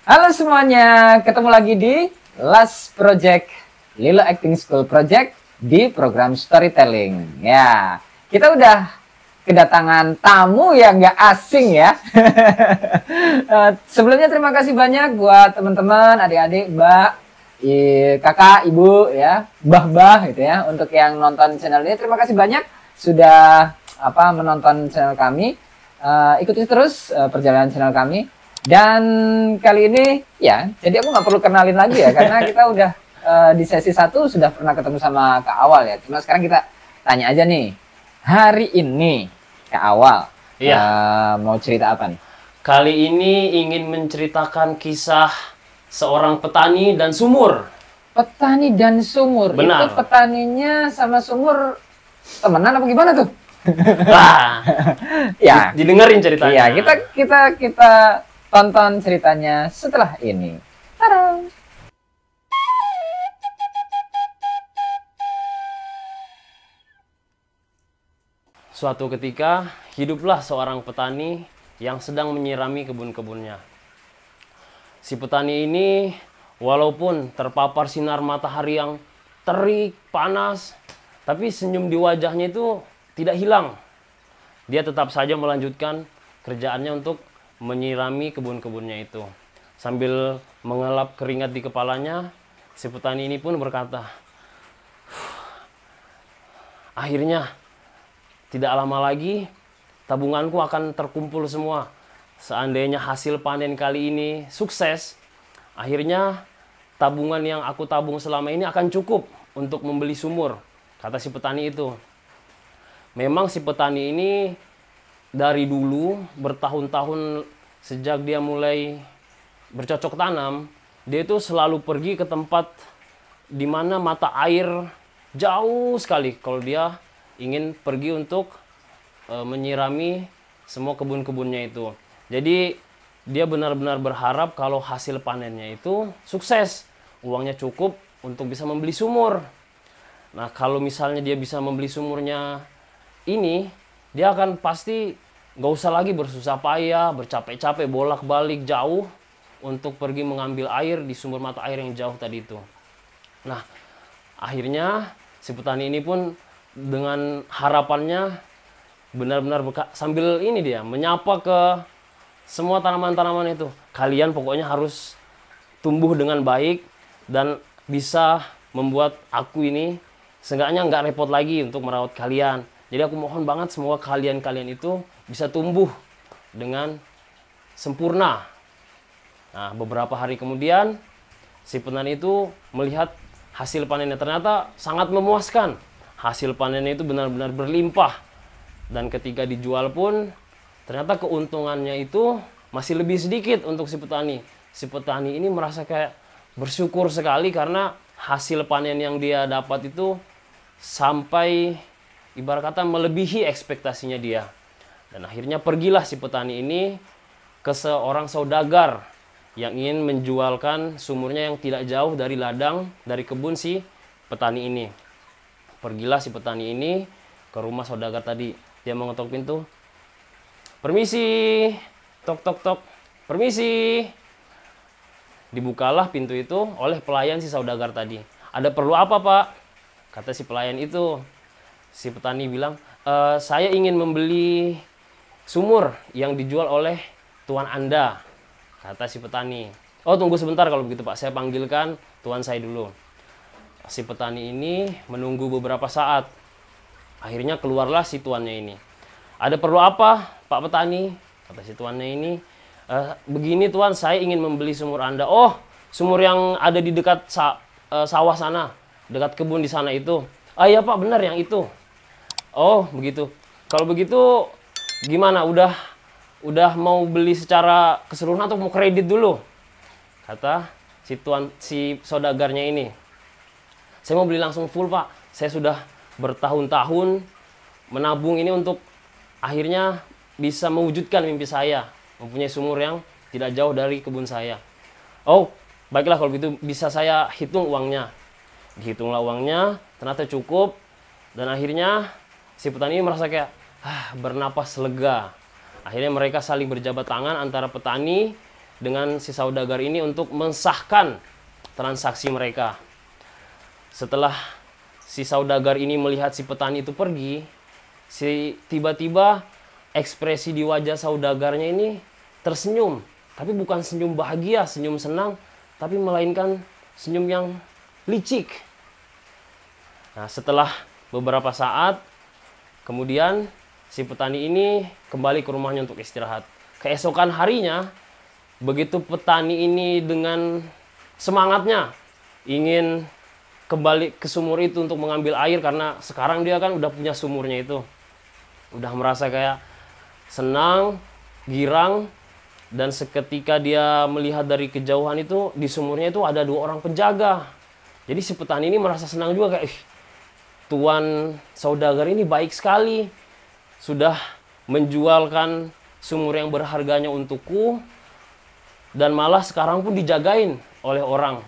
Halo semuanya, ketemu lagi di Last Project Lilo Acting School Project di program storytelling. Ya, kita udah kedatangan tamu yang nggak asing ya. Sebelumnya terima kasih banyak buat teman-teman, adik-adik, mbak, kakak, ibu, ya, bah gitu ya. Untuk yang nonton channel ini, terima kasih banyak sudah menonton channel kami. Ikuti terus perjalanan channel kami. Dan kali ini ya, jadi aku nggak perlu kenalin lagi ya, karena kita udah di sesi 1 sudah pernah ketemu sama Kak Awal ya. Cuma sekarang kita tanya aja nih, hari ini Kak Awal mau cerita apa nih? Kali ini ingin menceritakan kisah seorang petani dan sumur. Petani dan sumur. Benar. Itu petaninya sama sumur temenan apa gimana tuh? Wah, Ya, didengerin ceritanya. iya, kita tonton ceritanya setelah ini. Tadam! Suatu ketika, hiduplah seorang petani yang sedang menyirami kebun-kebunnya. Si petani ini, walaupun terpapar sinar matahari yang terik, panas, tapi senyum di wajahnya itu tidak hilang. Dia tetap saja melanjutkan kerjaannya untuk menyirami kebun-kebunnya itu. Sambil mengelap keringat di kepalanya, si petani ini pun berkata, akhirnya, tidak lama lagi, tabunganku akan terkumpul semua. Seandainya hasil panen kali ini sukses, akhirnya tabungan yang aku tabung selama ini akan cukup untuk membeli sumur, kata si petani itu. Memang si petani ini dari dulu bertahun-tahun sejak dia mulai bercocok tanam, dia itu selalu pergi ke tempat di mana mata air jauh sekali kalau dia ingin pergi untuk menyirami semua kebun-kebunnya itu. Jadi dia benar-benar berharap kalau hasil panennya itu sukses, uangnya cukup untuk bisa membeli sumur. Nah, kalau misalnya dia bisa membeli sumurnya ini, dia akan pasti nggak usah lagi bersusah payah, bercapek-capek, bolak-balik jauh untuk pergi mengambil air di sumber mata air yang jauh tadi itu. Nah, akhirnya si petani ini pun dengan harapannya benar-benar sambil ini dia menyapa ke semua tanaman-tanaman itu. Kalian pokoknya harus tumbuh dengan baik dan bisa membuat aku ini seenggaknya nggak repot lagi untuk merawat kalian. Jadi aku mohon banget semoga kalian-kalian itu bisa tumbuh dengan sempurna. Nah, beberapa hari kemudian si petani itu melihat hasil panennya ternyata sangat memuaskan. Hasil panennya itu benar-benar berlimpah. Dan ketika dijual pun ternyata keuntungannya itu masih lebih sedikit untuk si petani. Si petani ini merasa kayak bersyukur sekali karena hasil panen yang dia dapat itu sampai ibarat kata melebihi ekspektasinya dia. Dan akhirnya pergilah si petani ini ke seorang saudagar yang ingin menjualkan sumurnya yang tidak jauh dari ladang, dari kebun si petani ini. Pergilah si petani ini ke rumah saudagar tadi. Dia mengetok pintu. Permisi, tok tok tok, permisi. Dibukalah pintu itu oleh pelayan si saudagar tadi. Ada perlu apa, Pak? Kata si pelayan itu. Si petani bilang, saya ingin membeli sumur yang dijual oleh tuan Anda, kata si petani. Oh, tunggu sebentar kalau begitu, Pak. Saya panggilkan tuan saya dulu. Si petani ini menunggu beberapa saat. Akhirnya keluarlah si tuannya ini. Ada perlu apa, Pak Petani? Kata si tuannya ini. Begini tuan, saya ingin membeli sumur Anda. Oh, sumur yang ada di dekat sawah sana, dekat kebun di sana itu. Ah iya Pak, benar yang itu. Oh, begitu. Kalau begitu gimana? Udah mau beli secara keseluruhan atau mau kredit dulu? Kata si saudagarnya ini. Saya mau beli langsung full, Pak. Saya sudah bertahun-tahun menabung ini untuk akhirnya bisa mewujudkan mimpi saya, mempunyai sumur yang tidak jauh dari kebun saya. Oh, baiklah kalau begitu bisa saya hitung uangnya. Dihitunglah uangnya, ternyata cukup. Dan akhirnya si petani ini merasa kayak bernapas lega. Akhirnya mereka saling berjabat tangan antara petani dengan si saudagar ini untuk mensahkan transaksi mereka. Setelah si saudagar ini melihat si petani itu pergi, tiba-tiba ekspresi di wajah saudagarnya ini tersenyum. Tapi bukan senyum bahagia, senyum senang, tapi melainkan senyum yang licik. Nah, setelah beberapa saat, kemudian si petani ini kembali ke rumahnya untuk istirahat. Keesokan harinya, begitu petani ini dengan semangatnya ingin kembali ke sumur itu untuk mengambil air, karena sekarang dia kan udah punya sumurnya itu. Udah merasa kayak senang, girang, dan seketika dia melihat dari kejauhan itu, di sumurnya itu ada 2 orang penjaga. Jadi si petani ini merasa senang juga, kayak, tuan saudagar ini baik sekali. Sudah menjualkan sumur yang berharganya untukku, dan malah sekarang pun dijagain oleh orang,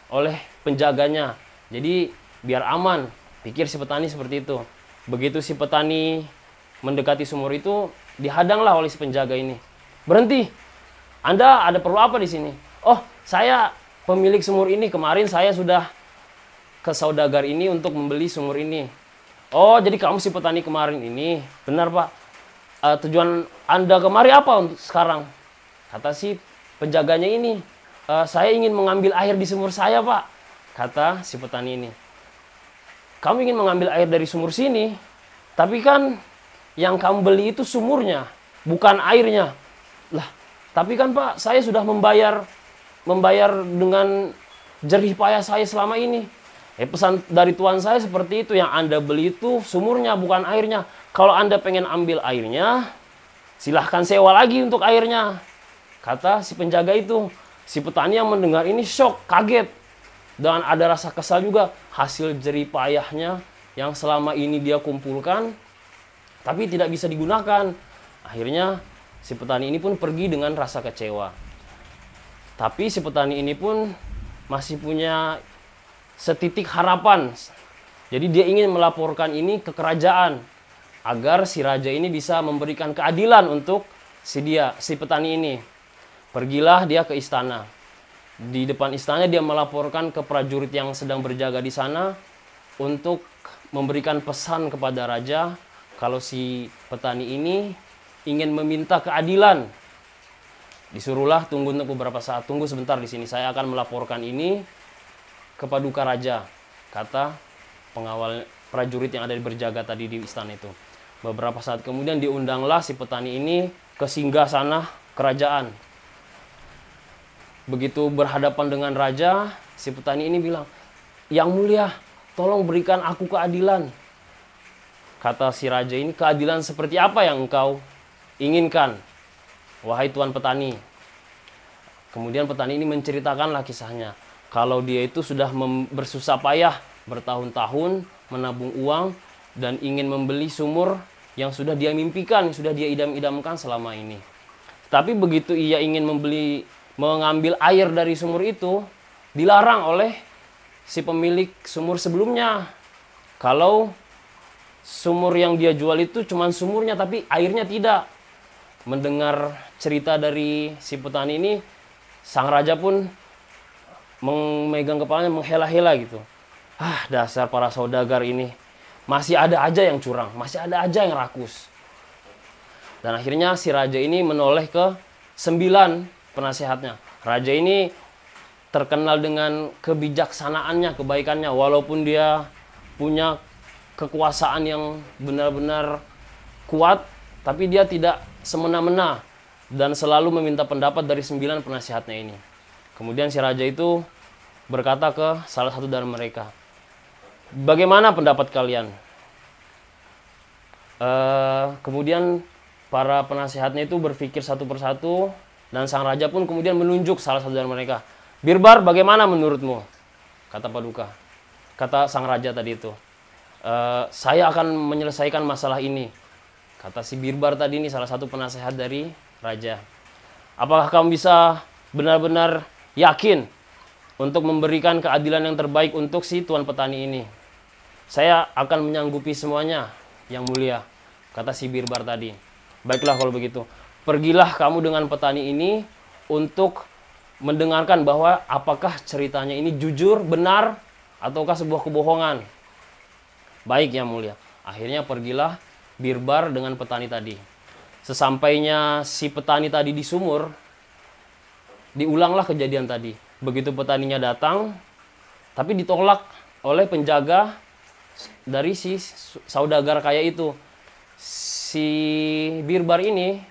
oleh penjaganya. Jadi biar aman, pikir si petani seperti itu. Begitu si petani mendekati sumur itu, dihadanglah oleh si penjaga ini. Berhenti, Anda ada perlu apa di sini? Oh, saya pemilik sumur ini, kemarin saya sudah ke saudagar ini untuk membeli sumur ini. Oh, jadi kamu si petani kemarin ini. Benar, Pak. Tujuan Anda kemari apa untuk sekarang? Kata si penjaganya ini. Saya ingin mengambil air di sumur saya, Pak. Kata si petani ini. Kamu ingin mengambil air dari sumur sini, tapi kan yang kamu beli itu sumurnya, bukan airnya. Lah, tapi kan Pak, saya sudah membayar dengan jerih payah saya selama ini. Pesan dari Tuhan saya seperti itu, yang Anda beli itu sumurnya, bukan airnya. Kalau Anda pengen ambil airnya, silahkan sewa lagi untuk airnya. Kata si penjaga itu. Si petani yang mendengar ini shock, kaget. Dan ada rasa kesal juga. Hasil jerih payahnya yang selama ini dia kumpulkan, tapi tidak bisa digunakan. Akhirnya si petani ini pun pergi dengan rasa kecewa. Tapi si petani ini pun masih punya setitik harapan. Jadi dia ingin melaporkan ini ke kerajaan, agar si raja ini bisa memberikan keadilan untuk si petani ini. Pergilah dia ke istana. Di depan istana dia melaporkan ke prajurit yang sedang berjaga di sana untuk memberikan pesan kepada raja kalau si petani ini ingin meminta keadilan. Disuruhlah tunggu untuk beberapa saat. Tunggu sebentar di sini, saya akan melaporkan ini ke paduka raja, kata pengawal prajurit yang ada berjaga tadi di istana itu. Beberapa saat kemudian diundanglah si petani ini ke singgasana kerajaan. Begitu berhadapan dengan raja, si petani ini bilang, "Yang mulia, tolong berikan aku keadilan." Kata si raja ini, "Keadilan seperti apa yang engkau inginkan, wahai tuan petani?" Kemudian petani ini menceritakanlah kisahnya. Kalau dia itu sudah bersusah payah bertahun-tahun menabung uang dan ingin membeli sumur yang sudah dia mimpikan, yang sudah dia idam-idamkan selama ini. Tapi begitu ia ingin mengambil air dari sumur itu, dilarang oleh si pemilik sumur sebelumnya. Kalau sumur yang dia jual itu cuma sumurnya, tapi airnya tidak. Mendengar cerita dari si petani ini, sang raja pun memegang kepalanya, menghela-hela gitu. Dasar para saudagar ini. Masih ada aja yang curang, masih ada aja yang rakus. Dan akhirnya si raja ini menoleh ke 9 penasehatnya. Raja ini terkenal dengan kebijaksanaannya, kebaikannya. Walaupun dia punya kekuasaan yang benar-benar kuat, tapi dia tidak semena-mena dan selalu meminta pendapat dari 9 penasehatnya ini. Kemudian si raja itu berkata ke salah satu dari mereka, "Bagaimana pendapat kalian?" Kemudian para penasehatnya itu berpikir satu persatu, dan sang raja pun kemudian menunjuk salah satu dari mereka. "Birbar, bagaimana menurutmu?" Kata paduka. Kata sang raja tadi itu, "Saya akan menyelesaikan masalah ini." Kata si Birbar tadi ini, salah satu penasehat dari raja. "Apakah kamu bisa benar-benar yakin untuk memberikan keadilan yang terbaik untuk si tuan petani ini?" "Saya akan menyanggupi semuanya, yang mulia," kata si Birbar tadi. "Baiklah kalau begitu. Pergilah kamu dengan petani ini untuk mendengarkan bahwa apakah ceritanya ini jujur, benar, ataukah sebuah kebohongan. Baik yang mulia. Akhirnya pergilah Birbar dengan petani tadi. Sesampainya si petani tadi di sumur, diulanglah kejadian tadi. Begitu petaninya datang, tapi ditolak oleh penjaga dari si saudagar kaya itu. Si Birbar ini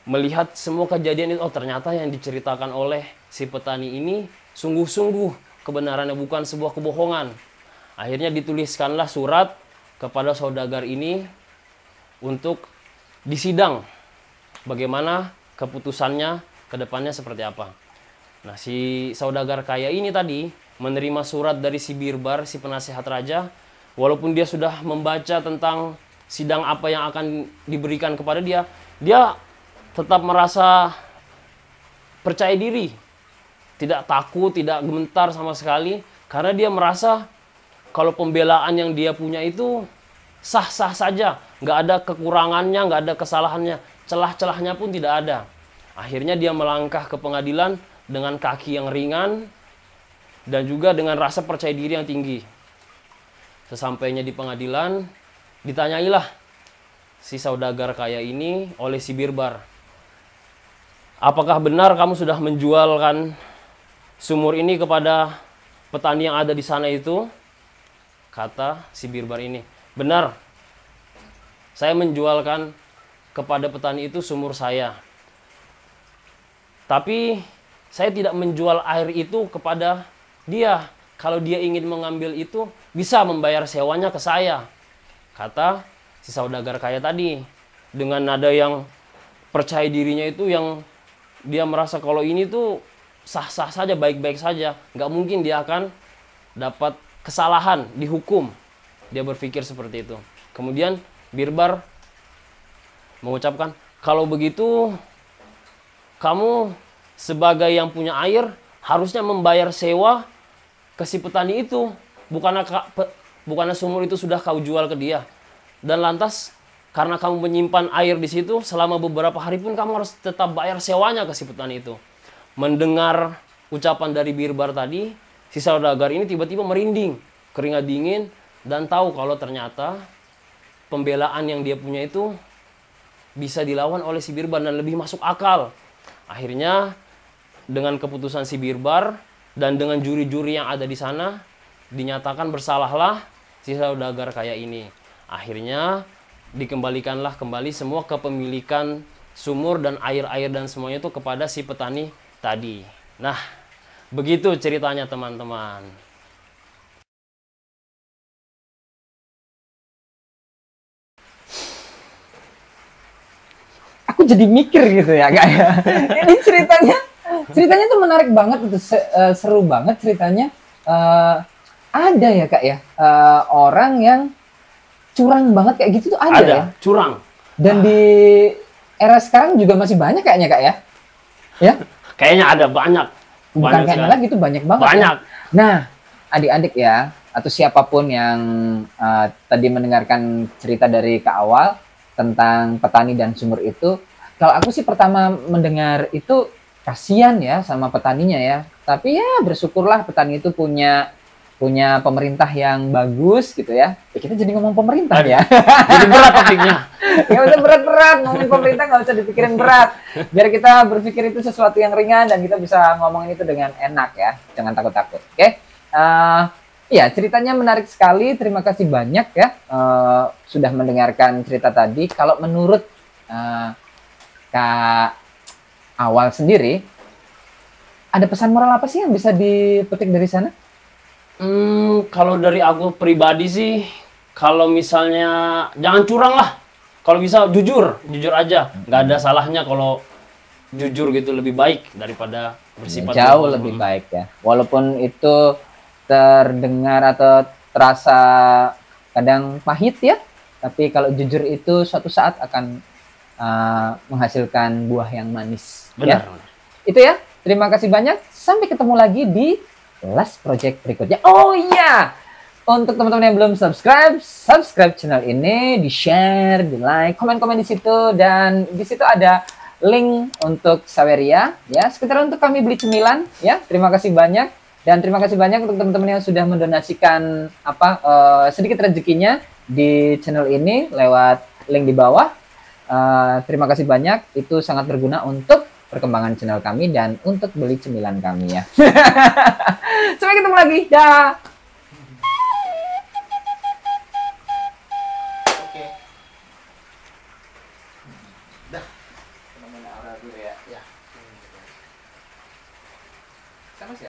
melihat semua kejadian itu, oh ternyata yang diceritakan oleh si petani ini sungguh-sungguh kebenarannya, bukan sebuah kebohongan. Akhirnya dituliskanlah surat kepada saudagar ini untuk disidang bagaimana keputusannya ke depannya seperti apa. Nah, si saudagar kaya ini tadi menerima surat dari si Birbar, si penasihat raja, walaupun dia sudah membaca tentang sidang apa yang akan diberikan kepada dia, dia tetap merasa percaya diri, tidak takut, tidak gemetar sama sekali, karena dia merasa kalau pembelaan yang dia punya itu sah-sah saja, nggak ada kekurangannya, nggak ada kesalahannya, celah-celahnya pun tidak ada. Akhirnya dia melangkah ke pengadilan dengan kaki yang ringan dan juga dengan rasa percaya diri yang tinggi. Sesampainya di pengadilan, ditanyailah si saudagar kaya ini oleh si Birbar, apakah benar kamu sudah menjualkan sumur ini kepada petani yang ada di sana itu? Kata si Birbar ini, benar, saya menjualkan kepada petani itu sumur saya. Tapi saya tidak menjual air itu kepada dia. Kalau dia ingin mengambil itu, bisa membayar sewanya ke saya. Kata si saudagar kaya tadi, dengan nada yang percaya dirinya itu, yang dia merasa kalau ini tuh sah-sah saja, baik-baik saja. Nggak mungkin dia akan dapat kesalahan, dihukum. Dia berpikir seperti itu. Kemudian Birbar mengucapkan, kalau begitu kamu sebagai yang punya air harusnya membayar sewa ke si petani itu. Bukannya sumur itu sudah kau jual ke dia. Dan lantas karena kamu menyimpan air di situ selama beberapa hari pun kamu harus tetap bayar sewanya ke si petani itu. Mendengar ucapan dari Birbar tadi, si saudagar ini tiba-tiba merinding, keringat dingin, dan tahu kalau ternyata pembelaan yang dia punya itu bisa dilawan oleh si Birbar dan lebih masuk akal. Akhirnya dengan keputusan si Birbar dan dengan juri-juri yang ada di sana, dinyatakan bersalahlah si saudagar kaya ini. Akhirnya dikembalikanlah kembali semua kepemilikan sumur dan air-air dan semuanya itu kepada si petani tadi. Nah, begitu ceritanya teman-teman. Aku jadi mikir gitu ya, Kak ya. Ini ceritanya tuh menarik banget, itu seru banget ceritanya. Ada ya, Kak ya, orang yang curang banget kayak gitu tuh ada ya. Curang. Dan di era sekarang juga masih banyak kayaknya, Kak ya. Ya? Kayaknya ada banyak. Bukan kayaknya lagi, itu banyak banget. Banyak. Ya? Nah, adik-adik ya, atau siapapun yang tadi mendengarkan cerita dari ke awal tentang petani dan sumur itu, kalau aku sih pertama mendengar itu kasihan ya sama petaninya ya. Tapi ya bersyukurlah petani itu punya pemerintah yang bagus gitu ya. Kita jadi ngomong pemerintah ya. Jadi berat topiknya. Nggak usah berat-berat, ngomongin pemerintah nggak usah dipikirin berat. Biar kita berpikir itu sesuatu yang ringan dan kita bisa ngomongin itu dengan enak ya. Jangan takut-takut, oke? Ya, ceritanya menarik sekali. Terima kasih banyak ya sudah mendengarkan cerita tadi. Kalau menurut Kak Awal sendiri, ada pesan moral apa sih yang bisa dipetik dari sana? Kalau dari aku pribadi sih, kalau misalnya jangan curang lah. Kalau bisa jujur aja. Nggak ada salahnya kalau jujur gitu, lebih baik daripada bersifat jauh lebih baik ya. Walaupun itu terdengar atau terasa kadang pahit ya, tapi kalau jujur itu suatu saat akan menghasilkan buah yang manis. Benar. Ya? Itu ya. Terima kasih banyak. Sampai ketemu lagi di Last Project berikutnya. Oh iya, untuk teman-teman yang belum subscribe channel ini, di share, di like, komen-komen di situ, dan di situ ada link untuk Saweria ya, sekitar untuk kami beli cemilan ya. Terima kasih banyak, dan terima kasih banyak untuk teman-teman yang sudah mendonasikan sedikit rezekinya di channel ini lewat link di bawah. Terima kasih banyak, itu sangat berguna untuk perkembangan channel kami dan untuk beli cemilan kami ya. Sampai ketemu lagi, dah.